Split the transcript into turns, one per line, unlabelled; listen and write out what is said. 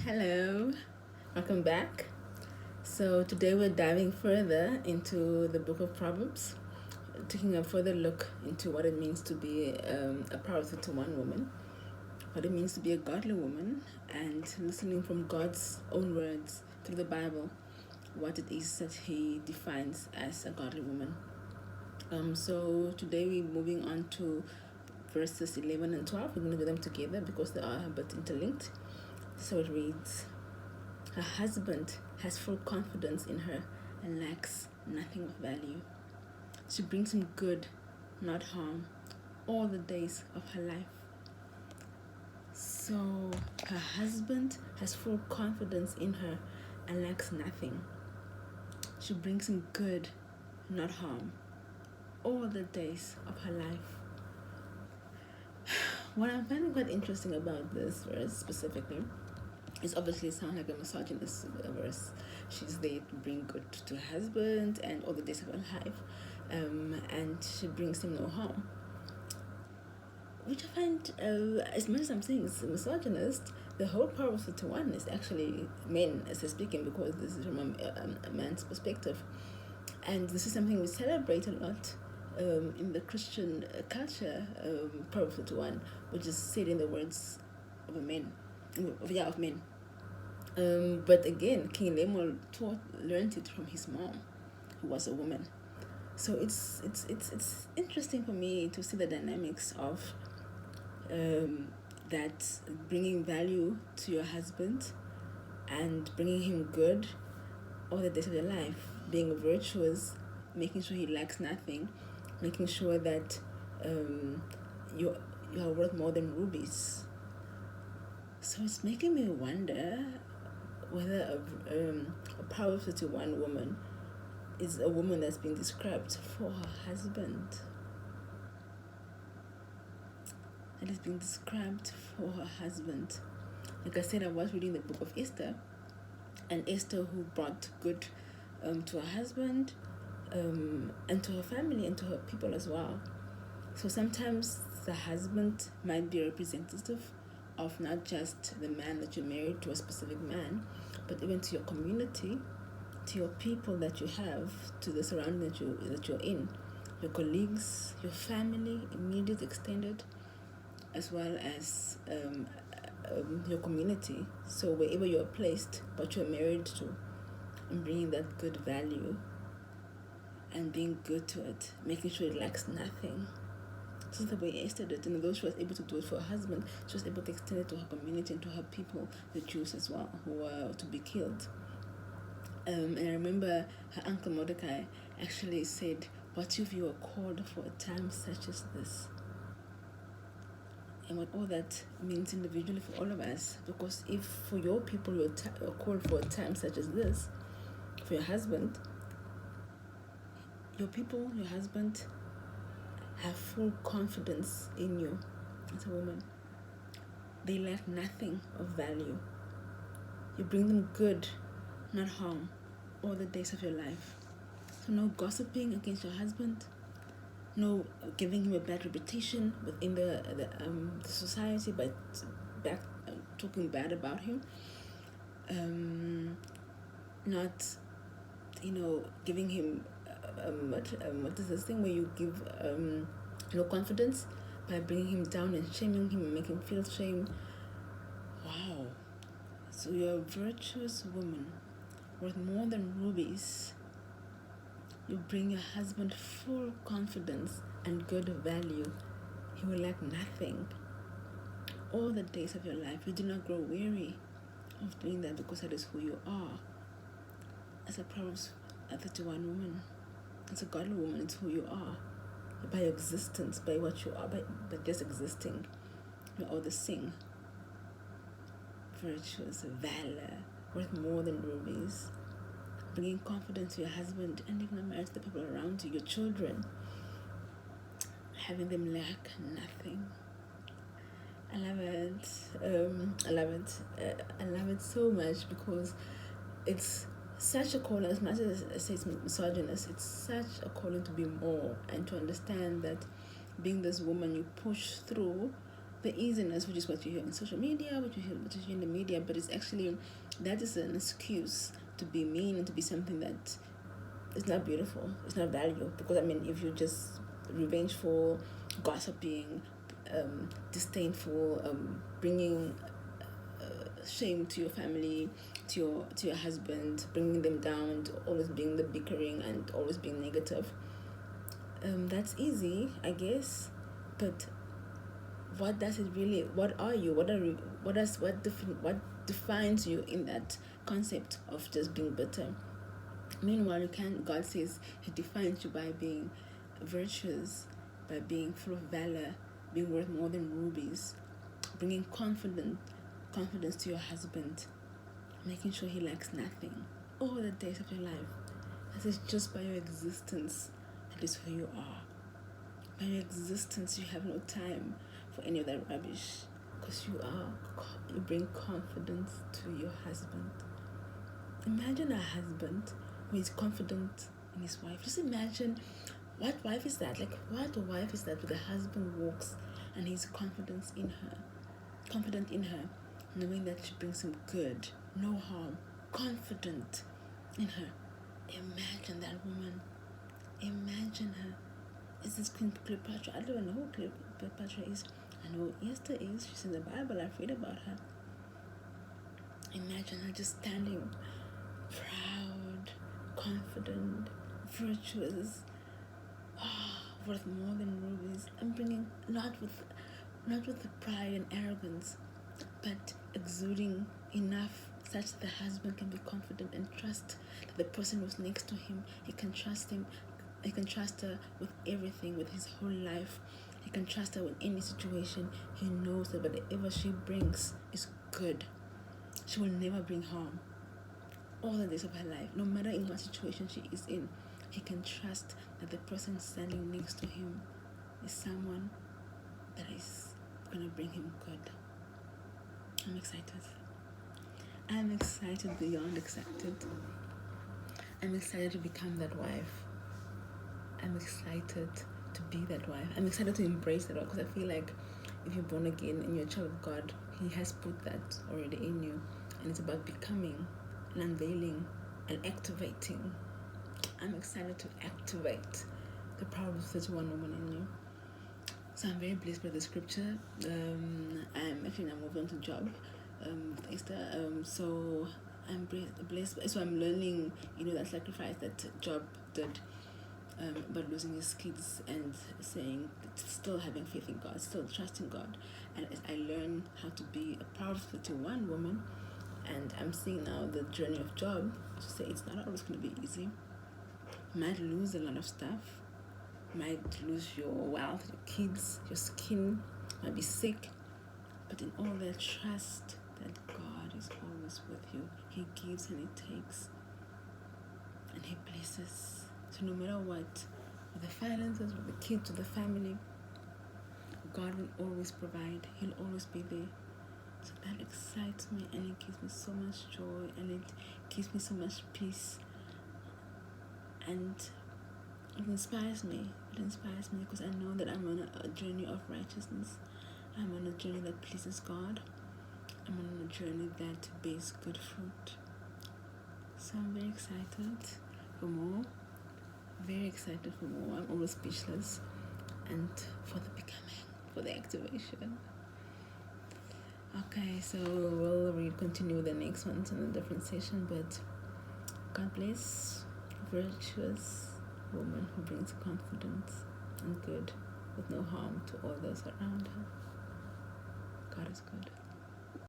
Hello, welcome back. So, today we're diving further into the book of Proverbs, taking a further look into what it means to be a Proverbs 31 woman, what it means to be a godly woman, and listening from God's own words through the Bible what it is that He defines as a godly woman. So, today we're moving on to verses 11 and 12. We're going to do them together because they are a bit interlinked. So it reads, her husband has full confidence in her and lacks nothing of value. She brings him good, not harm, all the days of her life. So her husband has full confidence in her and lacks nothing. She brings him good, not harm, all the days of her life. What I'm finding quite interesting about this verse specifically is obviously sound like a misogynist verse. She's there to bring good to her husband and all the days of her life, and she brings him no harm. Which I find, as much as I'm saying it's misogynist, the whole Proverbs 31 is actually men as they're speaking, because this is from a man's perspective. And this is something we celebrate a lot in the Christian culture, Proverbs 31, which is said in the words of men. But again, King Lemuel learned it from his mom, who was a woman. So it's interesting for me to see the dynamics of that bringing value to your husband and bringing him good all the days of your life, being virtuous, making sure he lacks nothing, making sure that you are worth more than rubies. So it's making me wonder whether a Proverbs 31 woman is a woman that's been described for her husband. That is being described for her husband. Like I said, I was reading the book of Esther, and Esther who brought good to her husband and to her family and to her people as well. So sometimes the husband might be representative of not just the man that you married to, a specific man, but even to your community, to your people that you have, to the surrounding that you're in, your colleagues, your family, immediate, extended, as well as your community. So wherever you're placed, what you're married to, and bringing that good value and being good to it, making sure it lacks nothing. This is the way Esther did, and though she was able to do it for her husband, she was able to extend it to her community and to her people, the Jews as well, who were to be killed. And I remember her uncle Mordecai actually said, "What if you are called for a time such as this?" And what all that means individually for all of us, because if for your people you're called for a time such as this, for your husband, your people, your husband, have full confidence in you as a woman. They lack nothing of value. You bring them good, not harm, all the days of your life. So no gossiping against your husband, no giving him a bad reputation within the society by talking bad about him. Not, giving him what is this thing where you give no confidence by bringing him down and shaming him and making him feel shame. Wow. So you're a virtuous woman worth more than rubies. You bring your husband full confidence and good value. He will lack nothing all the days of your life. You do not grow weary of doing that, because that is who you are. As a Proverbs 31 woman, as a godly woman, it's who you are. By your existence, by what you are, by just existing. You're all the same. Virtuous, valor, worth more than rubies. Bringing confidence to your husband and even a marriage to the people around you, your children. Having them lack nothing. I love it. I love it so much, because it's such a calling. As much as I say it's misogynist, it's such a calling to be more and to understand that being this woman, you push through the easiness, which is what you hear in social media, what you hear in the media, but it's actually, that is an excuse to be mean and to be something that is not beautiful, it's not valuable. Because I mean, if you're just revengeful, gossiping, disdainful, bringing shame to your family, to your husband, bringing them down, always being the bickering and always being negative, that's easy, I guess. But what does it really, what are you, what defines you in that concept of just being bitter? Meanwhile, God says he defines you by being virtuous, by being full of valor, being worth more than rubies, bringing confidence to your husband, making sure he lacks nothing all the days of your life. That is just by your existence, that is who you are. By your existence, you have no time for any of that rubbish, because you bring confidence to your husband. Imagine a husband who is confident in his wife. Just imagine, what wife is that? Like, what wife is that where the husband walks and he's confident in her, knowing that she brings him good, no harm, confident in her. Imagine that woman. Imagine her. Is this Queen Cleopatra? I don't even know who Cleopatra is. I know who Esther is. She's in the Bible. I've read about her. Imagine her just standing proud, confident, virtuous, worth more than rubies, and bringing not with the pride and arrogance, but exuding enough such that the husband can be confident and trust that the person who's next to him, he can trust her with everything, with his whole life. He can trust her with any situation. He knows that whatever she brings is good. She will never bring harm all the days of her life, no matter in what situation she is in. He can trust that the person standing next to him is someone that is going to bring him good. I'm excited. I'm excited beyond excited. I'm excited to become that wife. I'm excited to be that wife. I'm excited to embrace that, because I feel like if you're born again and you're a child of God, he has put that already in you. And it's about becoming and unveiling and activating. I'm excited to activate the Proverbs 31 woman in you. So I'm very blessed by the scripture. I'm actually now moving on to Job, with Esther. So I'm blessed. So I'm learning, that sacrifice that Job did, about losing his kids and saying, still having faith in God, still trusting God. And as I learn how to be a Proverbs 31 woman, and I'm seeing now the journey of Job, to say it's not always going to be easy. You might lose a lot of stuff. You might lose your wealth, your kids, your skin, might be sick. But in all that, trust that God is always with you. He gives and he takes. And he blesses. So no matter what, with the finances, with the kids, with the family, God will always provide. He'll always be there. So that excites me, and it gives me so much joy, and it gives me so much peace. And it inspires me. It inspires me because I know that I'm on a journey of righteousness. I'm on a journey that pleases God. I'm on a journey that bears good fruit. So I'm very excited for more. Very excited for more. I'm almost speechless. And for the becoming, for the activation. Okay, so we'll continue the next ones in a different session, but God bless, virtuous woman who brings confidence and good with no harm to all those around her. God is good.